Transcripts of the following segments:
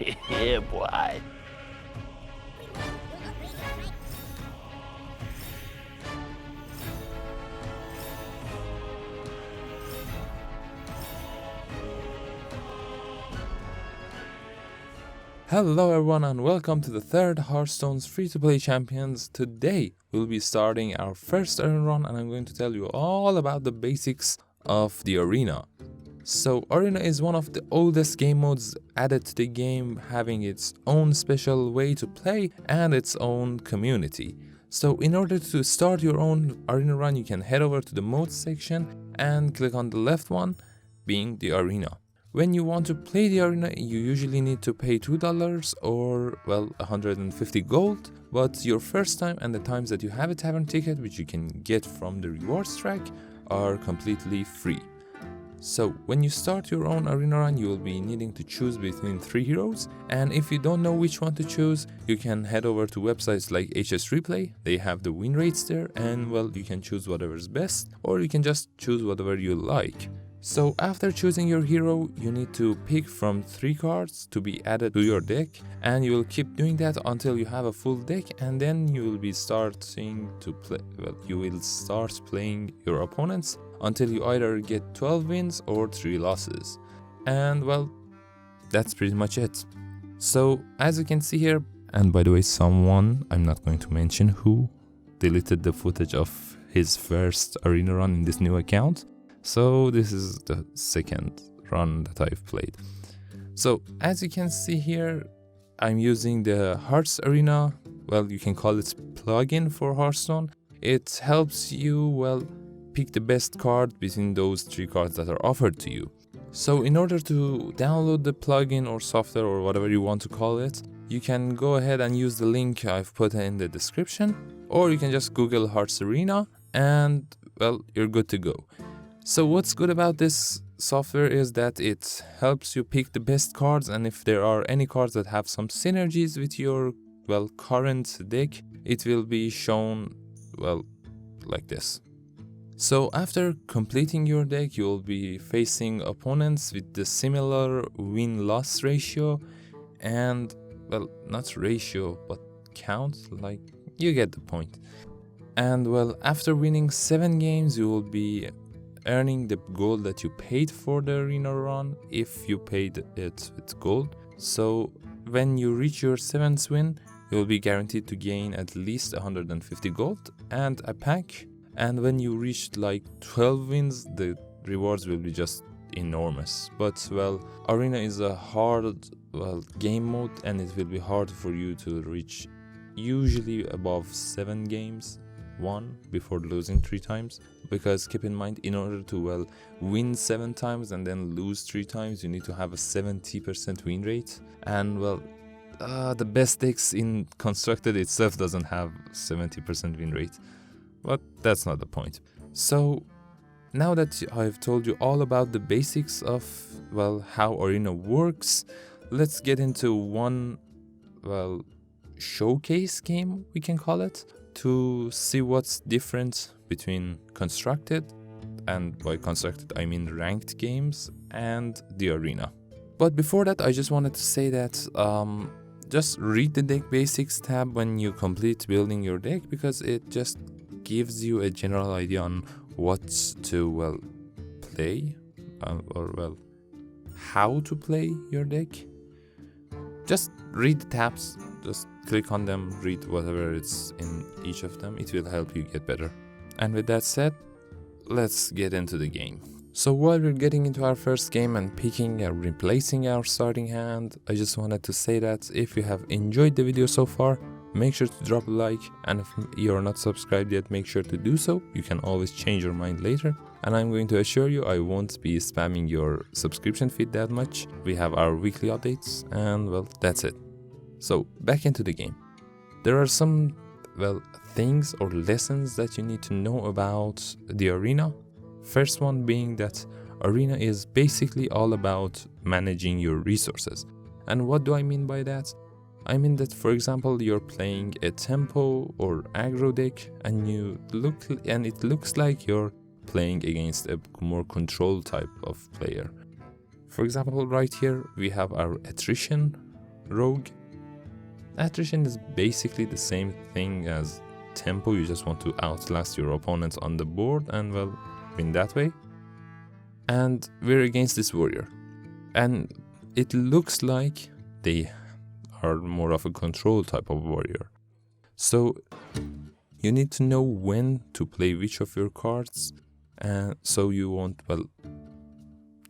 Yeah, boy. Hello everyone and welcome to the third Hearthstone's free-to-play champions. Today we'll be starting our first arena run and I'm going to tell you all about the basics of the arena. So arena is one of the oldest game modes added to the game, having its own special way to play and its own community. So in order to start your own arena run, you can head over to the modes section and click on the left one, being the arena. When you want to play the arena, you usually need to pay $2 or, well, 150 gold, but your first time and the times that you have a tavern ticket, which you can get from the rewards track, are completely free. So when you start your own arena run, you will be needing to choose between 3 heroes, and if you don't know which one to choose, you can head over to websites like HS3Play. They have the win rates there, and well, you can choose whatever's best, or you can just choose whatever you like. So after choosing your hero, you need to pick from 3 cards to be added to your deck, and you will keep doing that until you have a full deck, and then you will be starting to play. Well, you will start playing your opponents until you either get 12 wins or 3 losses. And well, that's pretty much it. So as you can see here, and by the way, someone, I'm not going to mention who, deleted the footage of his first arena run in this new account. So this is the second run that I've played. So as you can see here, I'm using the Hearts Arena. Well, you can call it plugin for Hearthstone. It helps you, well, pick the best card between those 3 cards that are offered to you. So in order to download the plugin or software or whatever you want to call it, you can go ahead and use the link I've put in the description, or you can just Google Hearts Arena and, well, you're good to go. So what's good about this software is that it helps you pick the best cards, and if there are any cards that have some synergies with your, well, current deck, it will be shown, well, like this. So after completing your deck, you will be facing opponents with the similar win-loss ratio and, well, not ratio, but count, like, you get the point. And well, after winning 7 games, you will be earning the gold that you paid for the arena run if you paid it with gold. So when you reach your 7th win, you'll be guaranteed to gain at least 150 gold and a pack. And when you reach like 12 wins, the rewards will be just enormous. But well, arena is a hard, well, game mode, and it will be hard for you to reach usually above 7 games won before losing 3 times, because keep in mind, in order to, well, win 7 times and then lose 3 times, you need to have a 70% win rate, and well, the best decks in Constructed itself doesn't have 70% win rate, but that's not the point. So now that I've told you all about the basics of, well, how arena works, let's get into one, well, showcase game, we can call it, to see what's different between Constructed, and by Constructed I mean ranked games, and the arena. But before that, I just wanted to say that just read the deck basics tab when you complete building your deck, because it just gives you a general idea on what to, well, play, or well, how to play your deck. Just read the tabs, just click on them, read whatever it's in each of them. It will help you get better. And with that said, let's get into the game. So while we're getting into our first game and picking and replacing our starting hand, I just wanted to say that if you have enjoyed the video so far, make sure to drop a like, and if you're not subscribed yet, make sure to do so. You can always change your mind later, and I'm going to assure you I won't be spamming your subscription feed that much. We have our weekly updates, and well, that's it. So back into the game. There are some, well, things or lessons that you need to know about the arena. First one being that arena is basically all about managing your resources. And what do I mean by that? I mean that, for example, you're playing a tempo or aggro deck, and it looks like you're playing against a more control type of player. For example, right here we have our attrition rogue. Attrition is basically the same thing as tempo. You just want to outlast your opponents on the board and, well, win that way. And we're against this warrior. And it looks like they are more of a control type of warrior. So you need to know when to play which of your cards, so you won't, well,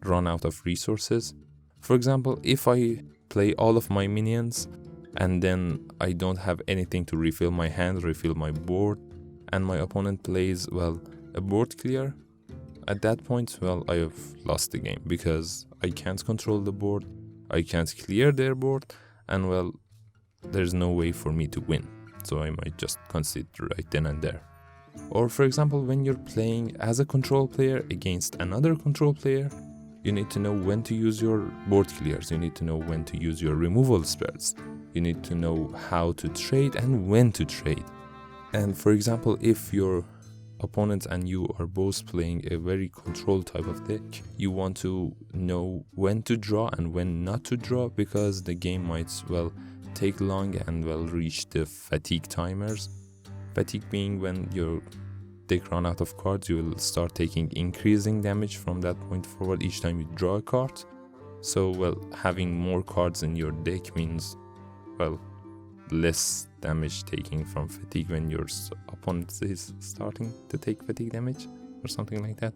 run out of resources. For example, if I play all of my minions and then I don't have anything to refill my hand, refill my board, and my opponent plays, well, a board clear, at that point, well, I have lost the game because I can't control the board, I can't clear their board, and, well, there's no way for me to win. So I might just concede right then and there. Or for example, when you're playing as a control player against another control player, you need to know when to use your board clears, you need to know when to use your removal spells, you need to know how to trade and when to trade. And for example, if your opponent and you are both playing a very control type of deck, you want to know when to draw and when not to draw, because the game might, well, take long and, well, reach the fatigue timers. Fatigue being when your deck run out of cards, you will start taking increasing damage from that point forward each time you draw a card. So, well, having more cards in your deck means, well, less damage taking from fatigue when your opponent is starting to take fatigue damage or something like that.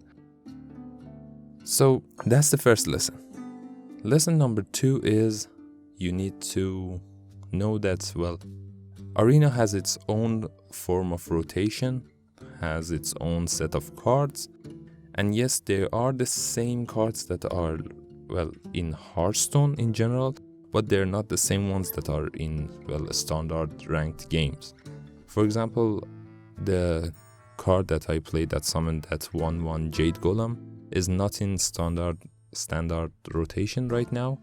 So that's the first lesson. Lesson number 2 is you need to know that, well, Arena has its own form of rotation, has its own set of cards, and yes, there are the same cards that are, well, in Hearthstone in general, but they're not the same ones that are in, well, standard ranked games. For example, the card that I played that summoned that 1/1 Jade Golem is not in standard rotation right now,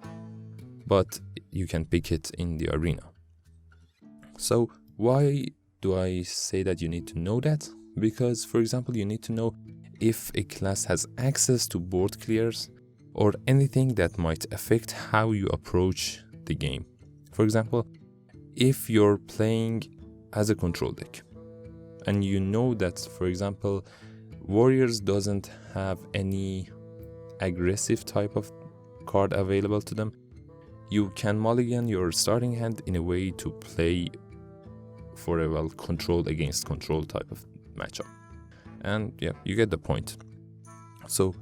but you can pick it in the arena. So why do I say that you need to know that? Because, for example, you need to know if a class has access to board clears or anything that might affect how you approach the game. For example, if you're playing as a control deck and you know that, for example, Warriors doesn't have any aggressive type of card available to them, you can mulligan your starting hand in a way to play for a, well, control against control type of matchup. And yeah, you get the point. So,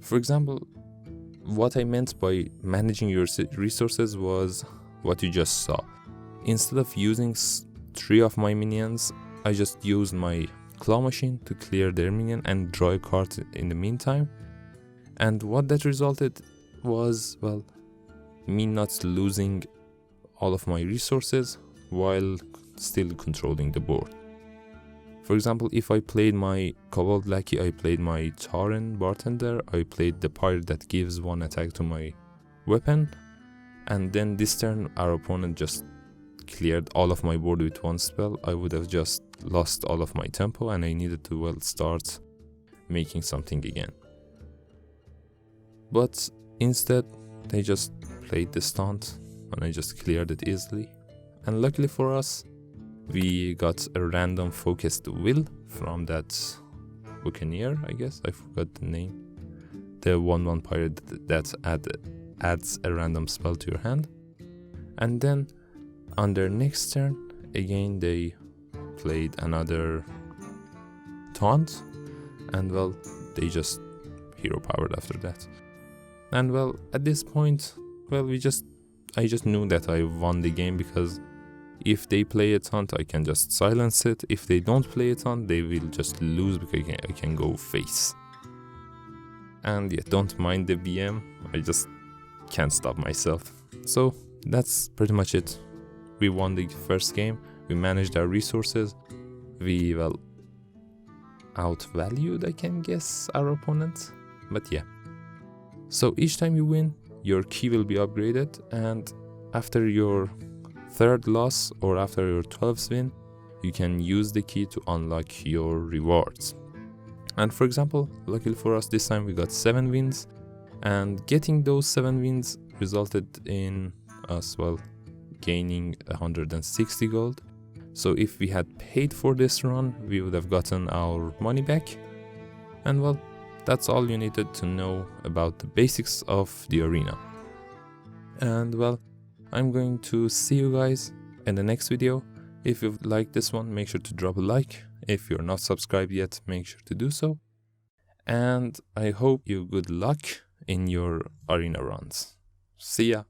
for example, what I meant by managing your resources was what you just saw. Instead of using 3 of my minions, I just used my claw machine to clear their minion and draw a card in the meantime. And what that resulted was, well, me not losing all of my resources while still controlling the board. For example, if I played my Cobalt Lackey, I played my Tauren Bartender, I played the Pirate that gives 1 attack to my weapon, and then this turn our opponent just cleared all of my board with 1 spell, I would have just lost all of my tempo and I needed to, well, start making something again. But instead, they just played the stunt and I just cleared it easily. And luckily for us, we got a random focused will from that Buccaneer, I guess, I forgot the name. The 1/1 pirate that adds a random spell to your hand. And then on their next turn, again they played another taunt, and, well, they just hero powered after that. And, well, at this point, well, I just knew that I won the game, because if they play a taunt, I can just silence it. If they don't play a taunt, they will just lose because I can go face. And yeah, don't mind the BM, I just can't stop myself. So that's pretty much it. We won the first game, we managed our resources, we, well, outvalued, I can guess, our opponent. But yeah. So each time you win, your key will be upgraded, and after your 3rd loss or after your 12th win, you can use the key to unlock your rewards. And for example, luckily for us, this time we got 7 wins, and getting those 7 wins resulted in us, well, gaining 160 gold. So if we had paid for this run, we would have gotten our money back. And well, that's all you needed to know about the basics of the arena. And well, I'm going to see you guys in the next video. If you've liked this one, make sure to drop a like. If you're not subscribed yet, make sure to do so. And I hope you good luck in your arena runs. See ya!